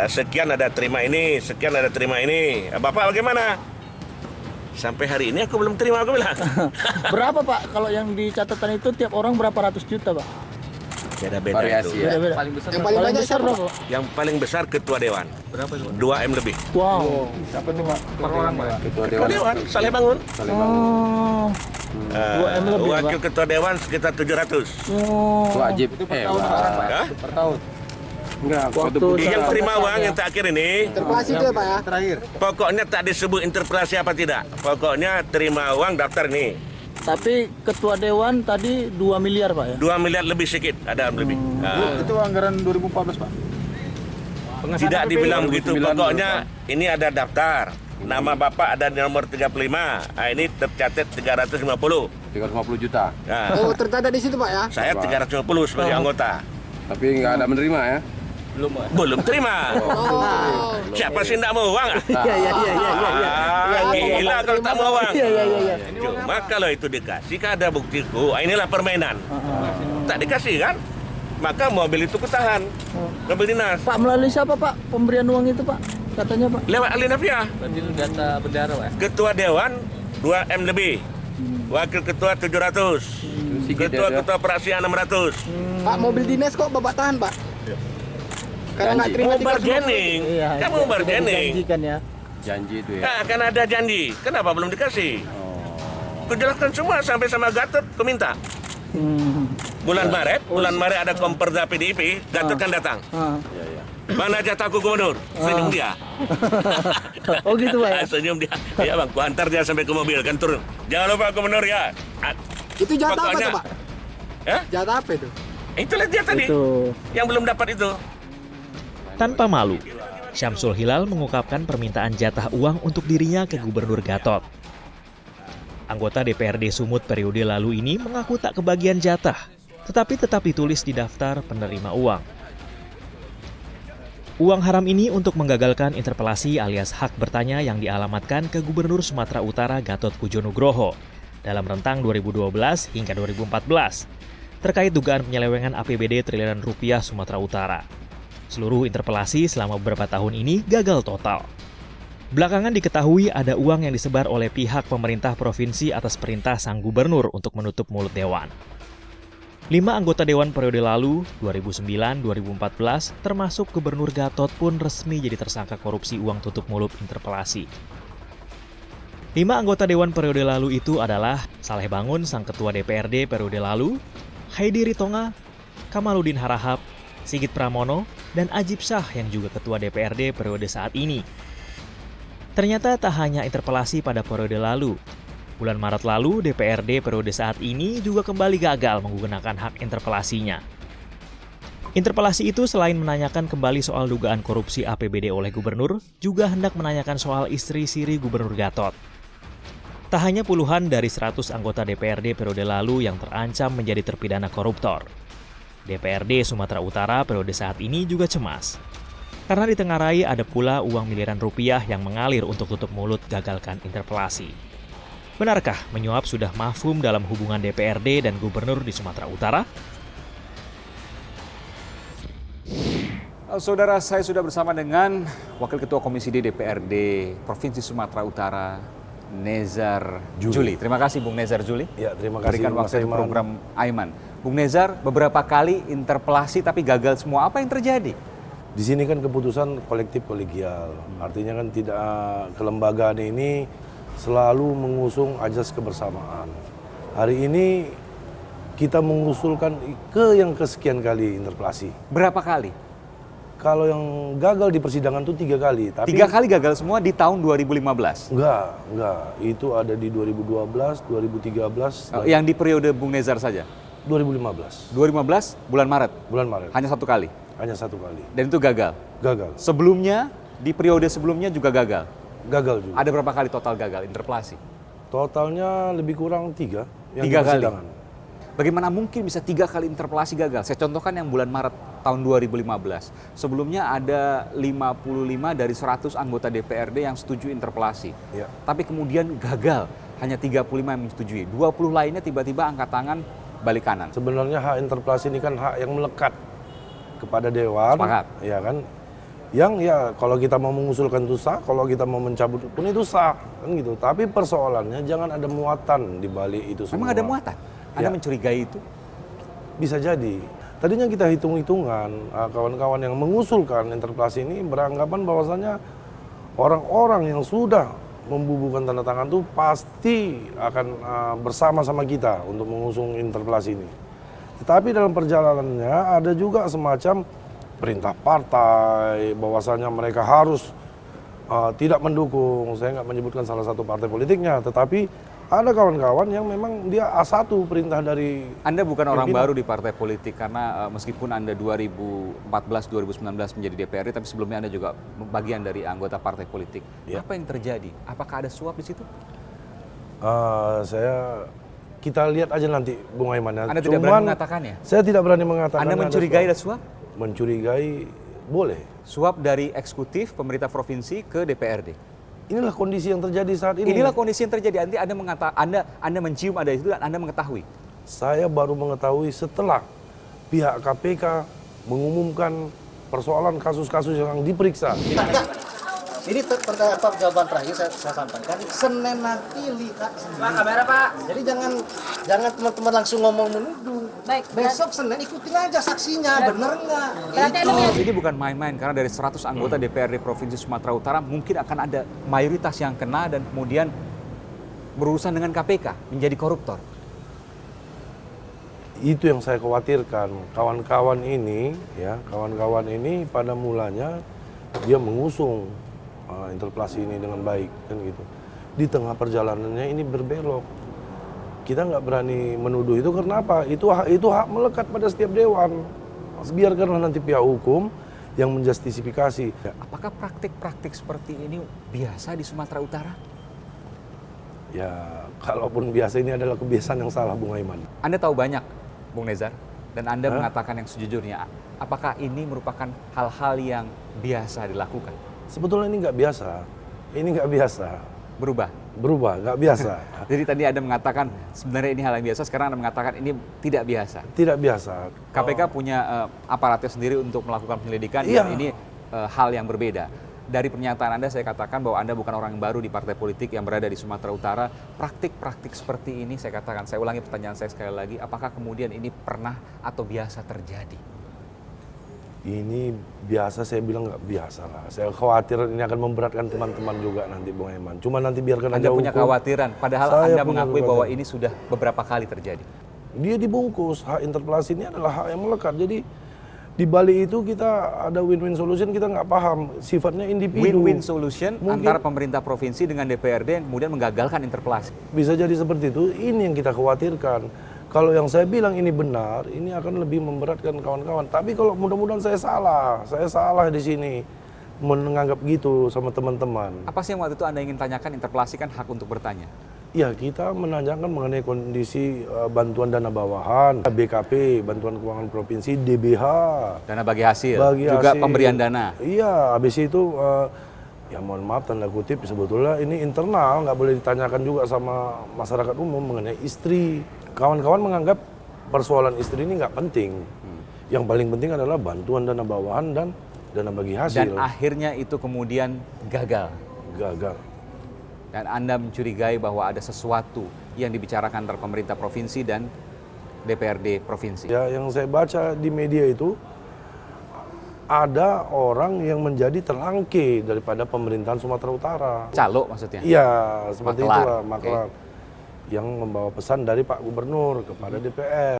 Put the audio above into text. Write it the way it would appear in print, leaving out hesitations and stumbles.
sekian ada terima ini, sekian ada terima ini. Bapak bagaimana? Sampai hari ini aku belum terima, aku bilang. Berapa Pak kalau yang di catatan itu tiap orang berapa ratus juta Pak? Beda-beda itu. Ya. Beda-beda. Yang paling banyak besar siapa? berapa? Yang paling besar ketua dewan. Berapa itu? 2M lebih. Wow. Siapa tuh Pak? Per orang, Pak? Ketua dewan, Saleh Bangun. Oh. 2M lebih, Wakil Pak. ketua dewan sekitar 700. Oh. Itu wajib. Itu per tahun orang, Pak. Hah? Per tahun. Enggak, Waktu Yang saya- terima uang yang terakhir ini, interpelasi itu ya Pak ya? Terakhir. pokoknya tak disebut interpelasi apa tidak. Pokoknya terima uang daftar nih. Tapi ketua dewan tadi 2 miliar Pak ya? 2 miliar lebih sedikit, ada lebih. Itu anggaran 2014 Pak. Tidak dibilang begitu, pokoknya ini ada daftar. Nama Bapak ada di nomor 35. Nah, ini tercatat 350. 350 juta. Nah, Oh, tercatat di situ Pak ya? saya 350 sebagai anggota. Tapi nggak ada menerima ya? Belum terima. Oh. Siapa sih tidak mau uang? Iya iya iya iya. Gila kalau tak mau uang. Iya iya iya. Cuma kalau itu dikasih kan ada buktiku. Inilah permainan. Tak dikasih kan? Maka mobil itu ketahan. Mobil dinas. Pak melalui siapa Pak pemberian uang itu Pak? Katanya Pak. Lewat ahli Nafia. Berarti itu data bendara, Pak? Ketua Dewan 2M lebih. Wakil Ketua 700. Ketua praksi 600. Pak, mobil dinas kok Bapak tahan Pak? Karena nggak terima Mau bargaining. Iya. Kamu bargaining. Dijanjikan ya. Janji itu ya? Nah, akan ada janji. Kenapa belum dikasih? Kujelaskan semua sampai sama Gatot ku minta. Bulan Maret ada komperda PDIP, Gatot kan datang. Iya, iya. Mana jatahku gubernur? Senyum dia. Oh gitu Pak ya. Senyum dia. Ya bang, ku antar dia sampai ke mobil kan turun. Jangan lupa gubernur ya. Itu jatah apa Pokoknya- tuh Pak? Ya? Jatah apa itu? Itulah dia tadi. Itu. Yang belum dapat itu. Tanpa malu, Syamsul Hilal mengungkapkan permintaan jatah uang untuk dirinya ke Gubernur Gatot. Anggota DPRD Sumut periode lalu ini mengaku tak kebagian jatah, tetapi tetap ditulis di daftar penerima uang. Uang haram ini untuk menggagalkan interpelasi alias hak bertanya yang dialamatkan ke Gubernur Sumatera Utara Gatot Pujo Nugroho dalam rentang 2012 hingga 2014 terkait dugaan penyelewengan APBD triliunan rupiah Sumatera Utara. Seluruh interpelasi selama beberapa tahun ini gagal total. Belakangan diketahui ada uang yang disebar oleh pihak pemerintah provinsi atas perintah sang gubernur untuk menutup mulut dewan. 5 anggota dewan periode lalu, 2009-2014, termasuk Gubernur Gatot pun resmi jadi tersangka korupsi uang tutup mulut interpelasi. 5 anggota dewan periode lalu itu adalah Saleh Bangun, sang ketua DPRD periode lalu, Heidi Ritonga, Kamaludin Harahap, Sigit Pramono, dan Ajib Shah yang juga ketua DPRD periode saat ini. Ternyata tak hanya interpelasi pada periode lalu. Bulan Maret lalu, DPRD periode saat ini juga kembali gagal menggunakan hak interpelasinya. Interpelasi itu selain menanyakan kembali soal dugaan korupsi APBD oleh gubernur, juga hendak menanyakan soal istri siri Gubernur Gatot. Tak hanya puluhan dari 100 anggota DPRD periode lalu yang terancam menjadi terpidana koruptor. DPRD Sumatera Utara periode saat ini juga cemas. Karena ditengarai ada pula uang miliaran rupiah yang mengalir untuk tutup mulut gagalkan interpelasi. Benarkah menyuap sudah mafhum dalam hubungan DPRD dan gubernur di Sumatera Utara? Saudara, saya sudah bersama dengan Wakil Ketua Komisi D DPRD Provinsi Sumatera Utara, Nezar Juli. Terima kasih Bung Nezar Juli. Ya, terima kasih Berikan Mas waktu di Aiman. program Aiman. Bung Nezar, beberapa kali interpelasi tapi gagal semua. Apa yang terjadi? Di sini kan keputusan kolektif kolegial. Artinya kan tidak, kelembagaan ini selalu mengusung ajas kebersamaan. Hari ini kita mengusulkan yang kesekian kali interpelasi. Berapa kali? Kalau yang gagal di persidangan itu 3 kali. Tapi 3 kali gagal semua di tahun 2015. Enggak. Itu ada di 2012, 2013, Yang di periode Bung Nezar saja. 2015. 2015 bulan Maret. Bulan Maret. Hanya 1 kali. Hanya 1 kali. Dan itu gagal. Gagal. Sebelumnya, di periode sebelumnya juga gagal. Gagal juga. Ada berapa kali total gagal interpelasi? Totalnya lebih kurang 3. Yang 3 di kali. persidangan. Bagaimana mungkin bisa 3 kali interpelasi gagal? Saya contohkan yang bulan Maret tahun 2015. Sebelumnya ada 55 dari 100 anggota DPRD yang setuju interpelasi. Ya. Tapi kemudian gagal, hanya 35 yang menyetujui. 20 lainnya tiba-tiba angkat tangan balik kanan. Sebenarnya hak interpelasi ini kan hak yang melekat kepada Dewan. Sepakat. Ya kan. yang ya kalau kita mau mengusulkan itu sah, kalau kita mau mencabut pun itu sah, kan gitu. Tapi persoalannya jangan ada muatan di balik itu semua. Memang ada muatan? Anda Ya. mencurigai itu? Bisa jadi. Tadinya kita hitung-hitungan, kawan-kawan yang mengusulkan interpelasi ini beranggapan bahwasanya orang-orang yang sudah membubuhkan tanda tangan itu pasti akan bersama-sama kita untuk mengusung interpelasi ini. Tetapi dalam perjalanannya ada juga semacam perintah partai, bahwasanya mereka harus tidak mendukung. Saya nggak menyebutkan salah satu partai politiknya, tetapi ada kawan-kawan yang memang dia A1 perintah dari Anda bukan orang pimpinan. baru di partai politik karena meskipun Anda 2014-2019 menjadi DPRD, tapi sebelumnya Anda juga bagian dari anggota partai politik. Ya. Apa yang terjadi? Apakah ada suap di situ? Kita lihat aja nanti Bung Aiman ya. Anda tidak berani mengatakannya? Saya tidak berani mengatakan. Anda mencurigai ada suap? Mencurigai boleh. Suap dari eksekutif pemerintah provinsi ke DPRD. Inilah kondisi yang terjadi saat ini. Inilah kondisi yang terjadi. Nanti Anda mencium ada itu dan Anda mengetahui. Saya baru mengetahui setelah pihak KPK mengumumkan persoalan kasus-kasus yang diperiksa. Ini jawaban terakhir saya sampaikan. Senin nanti lihat sendiri. Pak, kamera Pak. Jadi jangan teman-teman langsung ngomong menuduh. Baik. Besok Senin ikutin aja saksinya, bener nggak? Berarti Gitu. Anda Ini bukan main-main karena dari 100 anggota DPRD Provinsi Sumatera Utara mungkin akan ada mayoritas yang kena dan kemudian berurusan dengan KPK menjadi koruptor. Itu yang saya khawatirkan. Kawan-kawan ini pada mulanya dia mengusung interpelasi ini dengan baik, kan gitu. Di tengah perjalanannya ini berbelok. Kita nggak berani menuduh itu karena apa? Itu hak melekat pada setiap dewan. Biarkanlah nanti pihak hukum yang menjustifikasi. Apakah praktik-praktik seperti ini biasa di Sumatera Utara? Ya, kalaupun biasa ini adalah kebiasaan yang salah, Bung Aiman. Anda tahu banyak, Bung Nezar, dan Anda mengatakan yang sejujurnya. Apakah ini merupakan hal-hal yang biasa dilakukan? Sebetulnya ini nggak biasa. Ini nggak biasa. Berubah, nggak biasa. Jadi tadi Anda mengatakan sebenarnya ini hal yang biasa, sekarang Anda mengatakan ini tidak biasa. Tidak biasa. KPK punya aparatnya sendiri untuk melakukan penyelidikan, Iya. dan ini hal yang berbeda. Dari pernyataan Anda saya katakan bahwa Anda bukan orang yang baru di partai politik yang berada di Sumatera Utara. Praktik-praktik seperti ini saya katakan, saya ulangi pertanyaan saya sekali lagi, apakah kemudian ini pernah atau biasa terjadi? Ini biasa, saya bilang nggak biasa lah. Saya khawatir ini akan memberatkan teman-teman juga nanti, Bung Aiman. Cuma nanti biarkan Anda aja punya hukum. kekhawatiran, padahal Saya Anda punya mengakui kekhawatiran. bahwa ini sudah beberapa kali terjadi. Dia dibungkus, hak interpelasi ini adalah hak yang melekat. Jadi di balik itu kita ada win-win solution, kita nggak paham. Sifatnya individu. Win-win solution Mungkin antara pemerintah provinsi dengan DPRD yang kemudian menggagalkan interpelasi. bisa jadi seperti itu. Ini yang kita khawatirkan. Kalau yang saya bilang ini benar, ini akan lebih memberatkan kawan-kawan. Tapi kalau mudah-mudahan saya salah di sini menganggap gitu sama teman-teman. Apa sih yang waktu itu Anda ingin tanyakan? Interpelasi kan hak untuk bertanya. Ya, kita menanyakan mengenai kondisi bantuan dana bawahan, BKP, bantuan keuangan provinsi, DBH. Dana bagi hasil, juga hasil. pemberian dana. Iya, habis itu ya mohon maaf tanda kutip sebetulnya ini internal, nggak boleh ditanyakan juga sama masyarakat umum mengenai istri. Kawan-kawan menganggap persoalan istri ini nggak penting. Yang paling penting adalah bantuan dana bawahan dan dana bagi hasil. Dan akhirnya itu kemudian gagal. Gagal. Dan Anda mencurigai bahwa ada sesuatu yang dibicarakan antara pemerintah provinsi dan DPRD provinsi. Ya, yang saya baca di media itu ada orang yang menjadi terangke daripada pemerintahan Sumatera Utara. Calo maksudnya? Iya, seperti Maklar. itulah maklar. Yang membawa pesan dari Pak Gubernur kepada DPR.